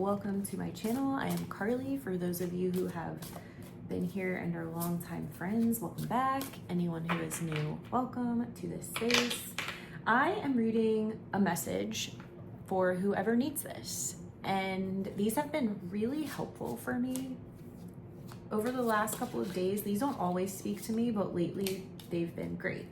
welcome to my channel. I am Carly. For those of you who have been here and are longtime friends, welcome back. Anyone who is new, welcome to this space. I am reading a message for whoever needs this, and these have been really helpful for me over the last couple of days. These don't always speak to me, but lately they've been great.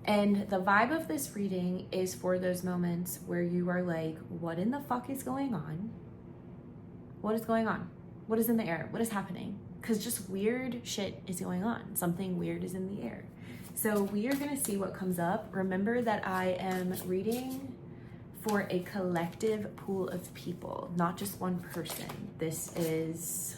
And the vibe of this reading is for those moments where you are like, what in the fuck is going on? What is going on? What is in the air? What is happening? Because just weird shit is going on. Something weird is in the air. So we are gonna see what comes up. Remember that I am reading for a collective pool of people, not just one person. This is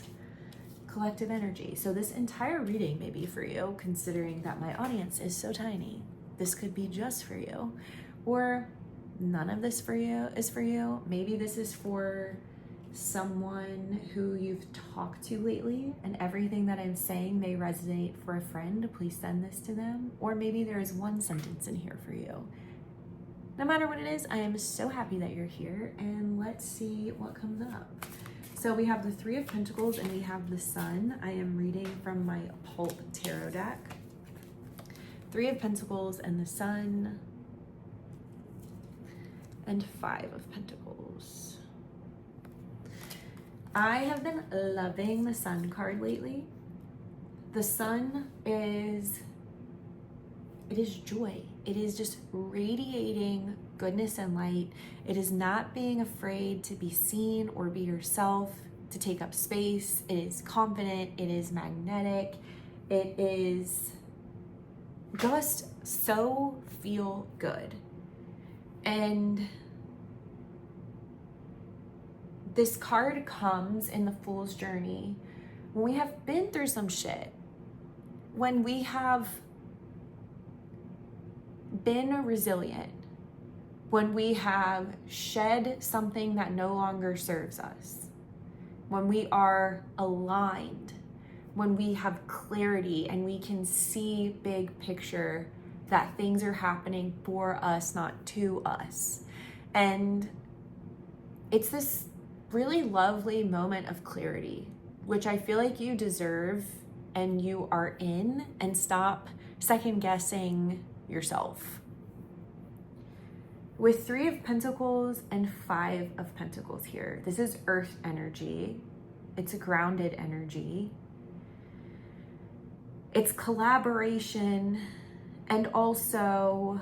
collective energy. So this entire reading may be for you, considering that my audience is so tiny. This could be just for you, or none of this is for you. Maybe this is for someone who you've talked to lately and everything that I'm saying may resonate for a friend. Please send this to them. Or maybe there is one sentence in here for you. No matter what it is, I am so happy that you're here, and let's see what comes up. So we have the Three of Pentacles and we have the Sun. I am reading from my Pulp Tarot deck. Three of Pentacles and the Sun, and Five of Pentacles. I have been loving the Sun card lately. The Sun is joy. It is just radiating goodness and light. It is not being afraid to be seen or be yourself, to take up space. It is confident. It is magnetic. It is just so feel good. And this card comes in the Fool's Journey when we have been through some shit, when we have been resilient, when we have shed something that no longer serves us, when we are aligned, when we have clarity and we can see big picture that things are happening for us, not to us. And it's this really lovely moment of clarity, which I feel like you deserve and you are in, and stop second guessing yourself. With Three of Pentacles and Five of Pentacles here, this is earth energy. It's a grounded energy. It's collaboration and also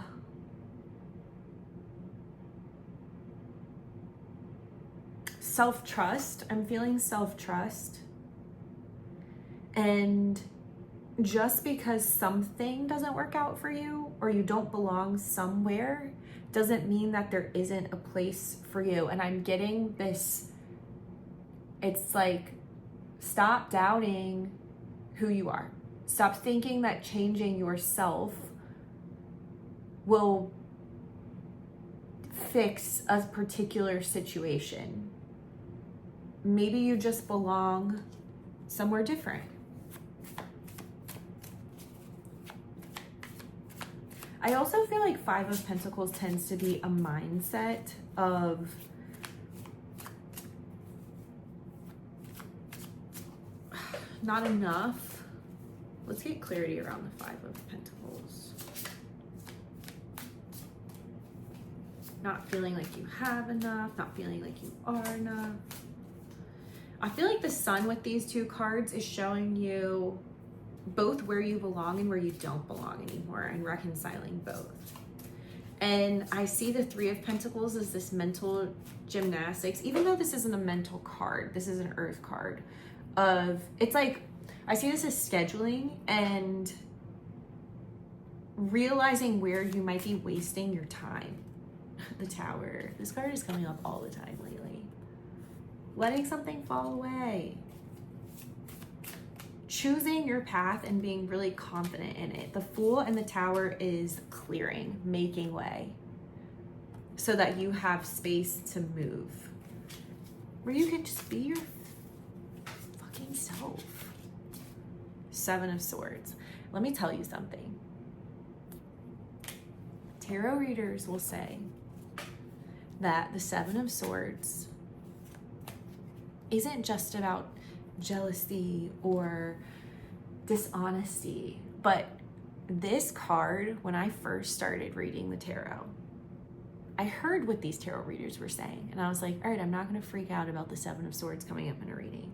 self-trust. I'm feeling self-trust. And just because something doesn't work out for you or you don't belong somewhere doesn't mean that there isn't a place for you. And I'm getting this, it's like, stop doubting who you are. Stop thinking that changing yourself will fix a particular situation. Maybe you just belong somewhere different. I also feel like Five of Pentacles tends to be a mindset of not enough. Let's get clarity around the Five of Pentacles. Not feeling like you have enough, not feeling like you are enough. I feel like the Sun with these two cards is showing you both where you belong and where you don't belong anymore, and reconciling both. And I see the Three of Pentacles as this mental gymnastics, even though this isn't a mental card, this is an earth card of, it's like, I see this as scheduling and realizing where you might be wasting your time. The Tower. This card is coming up all the time lately. Letting something fall away. Choosing your path and being really confident in it. The Fool and the Tower is clearing, making way, so that you have space to move, where you can just be your fucking self. Seven of Swords. Let me tell you something. Tarot readers will say that the Seven of Swords isn't just about jealousy or dishonesty, but this card, when I first started reading the tarot, I heard what these tarot readers were saying, and I was like, all right, I'm not going to freak out about the Seven of Swords coming up in a reading.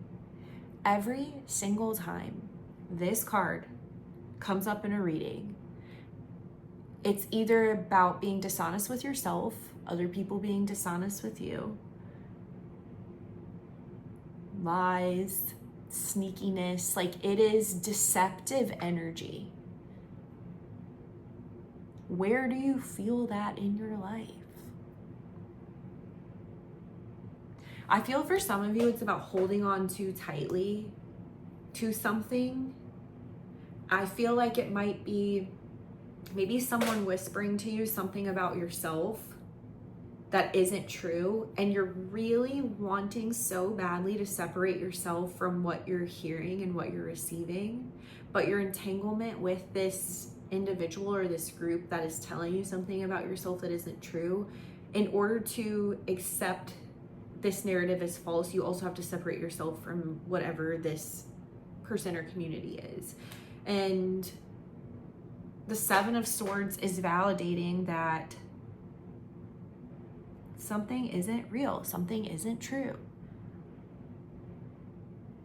Every single time this card comes up in a reading, it's either about being dishonest with yourself, other people being dishonest with you, lies, sneakiness, like it is deceptive energy. Where do you feel that in your life? I feel for some of you, it's about holding on too tightly to something. I feel like it might be maybe someone whispering to you something about yourself that isn't true, and you're really wanting so badly to separate yourself from what you're hearing and what you're receiving, but your entanglement with this individual or this group that is telling you something about yourself that isn't true, in order to accept this narrative as false, you also have to separate yourself from whatever this person or community is. And the Seven of Swords is validating that something isn't real, something isn't true.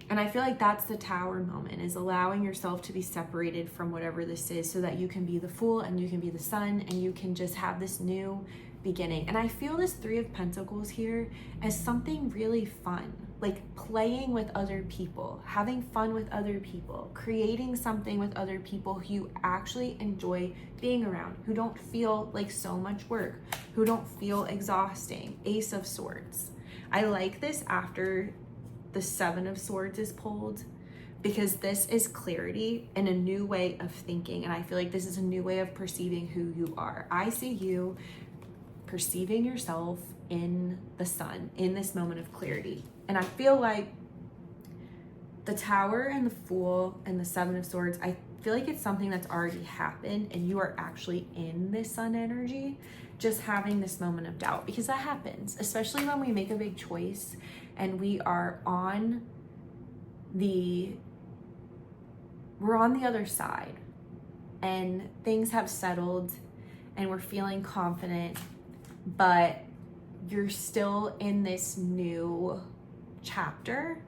And I feel like that's the Tower moment, is allowing yourself to be separated from whatever this is so that you can be the Fool and you can be the Sun and you can just have this new beginning. And I feel this Three of Pentacles here as something really fun, like playing with other people, having fun with other people, creating something with other people who you actually enjoy being around, who don't feel like so much work, who don't feel exhausting. Ace of Swords. I like this after the Seven of Swords is pulled, because this is clarity and a new way of thinking. And I feel like this is a new way of perceiving who you are. I see you perceiving yourself in the Sun, in this moment of clarity. And I feel like the Tower and the Fool and the Seven of Swords, I feel like it's something that's already happened and you are actually in this Sun energy, just having this moment of doubt, because that happens, especially when we make a big choice and we're on the other side and things have settled and we're feeling confident, but you're still in this new chapter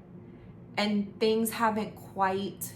and things haven't quite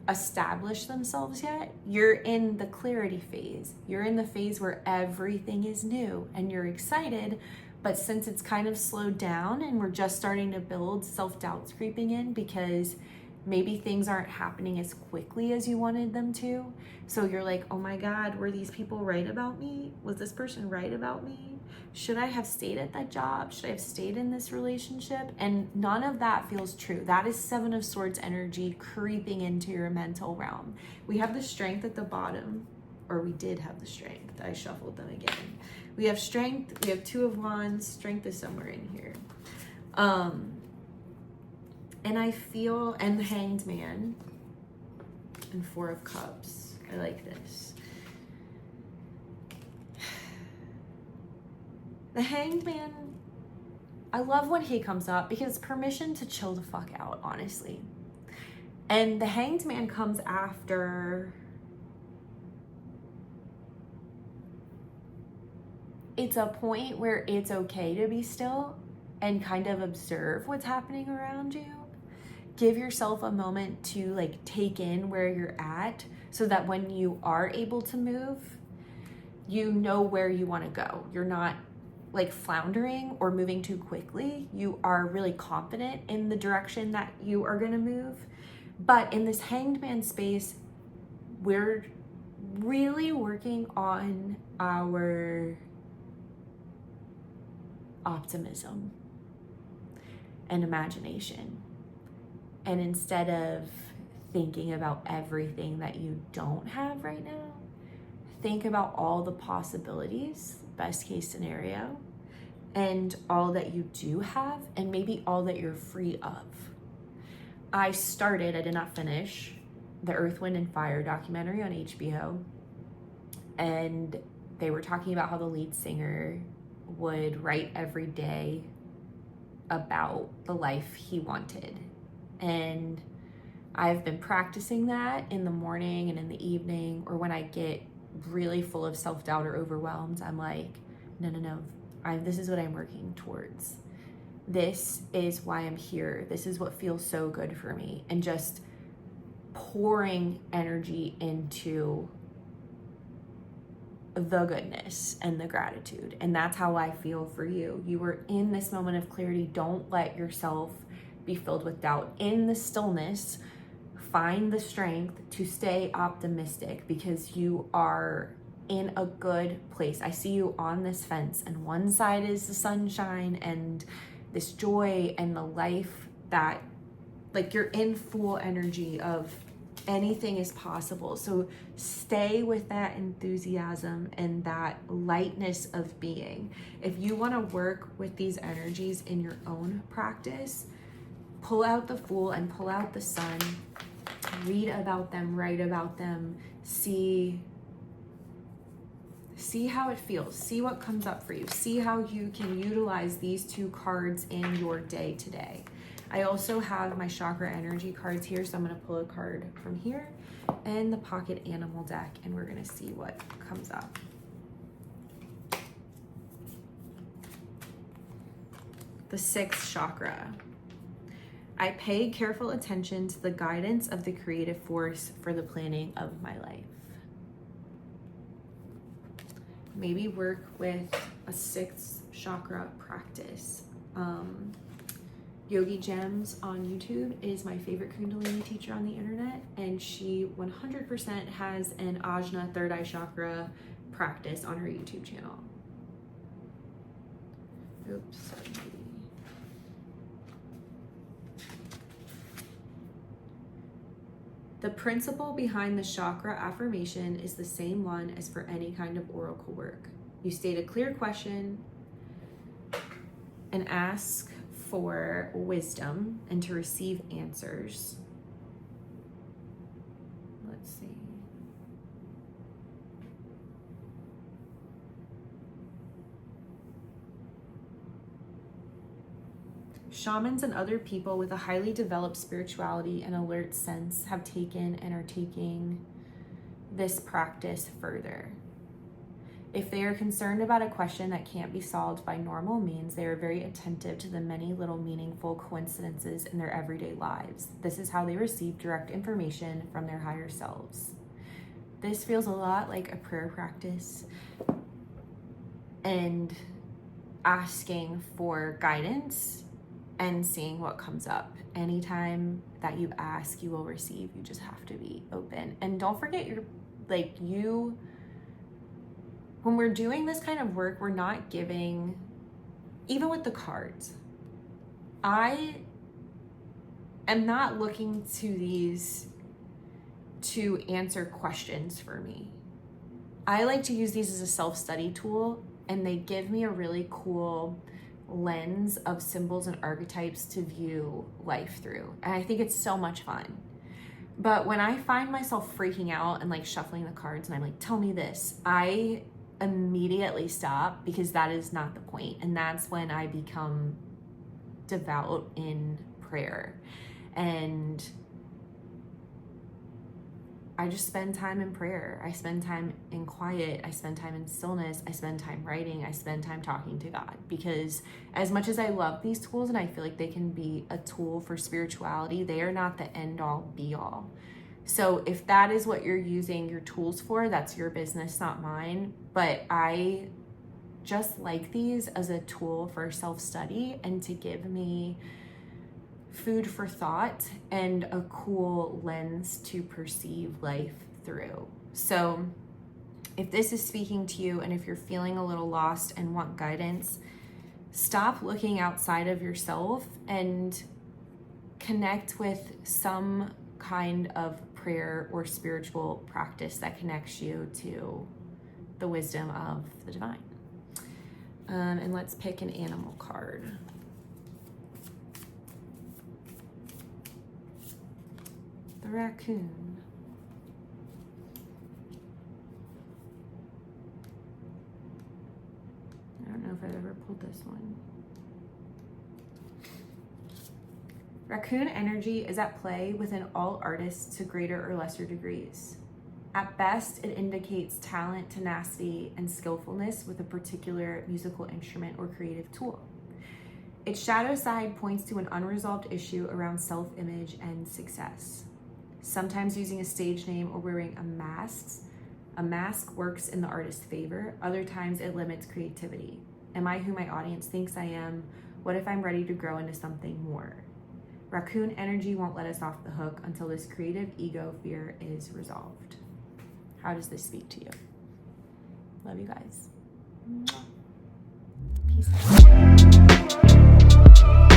established themselves yet. You're in the clarity phase. You're in the phase where everything is new and you're excited, but since it's kind of slowed down and we're just starting to build, self-doubt's creeping in because maybe things aren't happening as quickly as you wanted them to. So you're like, oh my God, were these people right about me? Was this person right about me? Should I have stayed at that job? Should I have stayed in this relationship? And none of that feels true. That is Seven of Swords energy creeping into your mental realm. We have the Strength at the bottom, or we did have the Strength. I shuffled them again. We have Strength, we have Two of Wands, Strength is somewhere in here. And I feel, and the Hanged Man, and Four of Cups. I like this. The Hanged Man, I love when he comes up because it's permission to chill the fuck out, honestly. And the Hanged Man comes after it's a point where it's okay to be still and kind of observe what's happening around you. Give yourself a moment to like take in where you're at so that when you are able to move, you know where you want to go. You're not like floundering or moving too quickly. You are really confident in the direction that you are going to move. But in this Hanged Man space, we're really working on our optimism and imagination. And instead of thinking about everything that you don't have right now, think about all the possibilities, best case scenario, and all that you do have, and maybe all that you're free of. I did not finish, the Earth, Wind, and Fire documentary on HBO. And they were talking about how the lead singer would write every day about the life he wanted. And I've been practicing that in the morning and in the evening, or when I get really full of self-doubt or overwhelmed, I'm like, no, this is what I'm working towards. This is why I'm here. This is what feels so good for me. And just pouring energy into the goodness and the gratitude. And that's how I feel for you. You were in this moment of clarity. Don't let yourself be filled with doubt. In the stillness, find the strength to stay optimistic, because you are in a good place. I see you on this fence, and one side is the sunshine and this joy and the life that, like, you're in full energy of anything is possible. So stay with that enthusiasm and that lightness of being. If you want to work with these energies in your own practice, pull out the Fool and pull out the Sun. Read about them, write about them, see how it feels, see what comes up for you, see how you can utilize these two cards in your day today. I also have my chakra energy cards here, so I'm going to pull a card from here and the pocket animal deck, and we're going to see what comes up. The 6th chakra. I pay careful attention to the guidance of the creative force for the planning of my life. Maybe work with a 6th chakra practice. Yogi Gems on YouTube is my favorite Kundalini teacher on the internet, and she 100% has an Ajna, third eye chakra practice on her YouTube channel. Oops, sorry. The principle behind the chakra affirmation is the same one as for any kind of oracle work. You state a clear question and ask for wisdom and to receive answers. Let's see. Shamans and other people with a highly developed spirituality and alert sense have taken and are taking this practice further. If they are concerned about a question that can't be solved by normal means, they are very attentive to the many little meaningful coincidences in their everyday lives. This is how they receive direct information from their higher selves. This feels a lot like a prayer practice and asking for guidance and seeing what comes up. Anytime that you ask, you will receive. You just have to be open. And don't forget, when we're doing this kind of work, we're not giving, even with the cards, I am not looking to these to answer questions for me. I like to use these as a self-study tool, and they give me a really cool lens of symbols and archetypes to view life through. And I think it's so much fun. But when I find myself freaking out and like shuffling the cards and I'm like, tell me this, I immediately stop, because that is not the point. And that's when I become devout in prayer. And I just spend time in prayer. I spend time in quiet. I spend time in stillness. I spend time writing. I spend time talking to God, because as much as I love these tools and I feel like they can be a tool for spirituality, they are not the end all be all. So if that is what you're using your tools for, that's your business, not mine. But I just like these as a tool for self-study and to give me food for thought and a cool lens to perceive life through. So if this is speaking to you, and if you're feeling a little lost and want guidance, stop looking outside of yourself and connect with some kind of prayer or spiritual practice that connects you to the wisdom of the divine. And let's pick an animal card. The raccoon. I don't know if I've ever pulled this one. Raccoon energy is at play within all artists to greater or lesser degrees. At best, it indicates talent, tenacity, and skillfulness with a particular musical instrument or creative tool. Its shadow side points to an unresolved issue around self-image and success. Sometimes using a stage name or wearing a mask works in the artist's favor. Other times it limits creativity. Am I who my audience thinks I am? What if I'm ready to grow into something more? Raccoon energy won't let us off the hook until this creative ego fear is resolved. How does this speak to you? Love you guys. Peace out.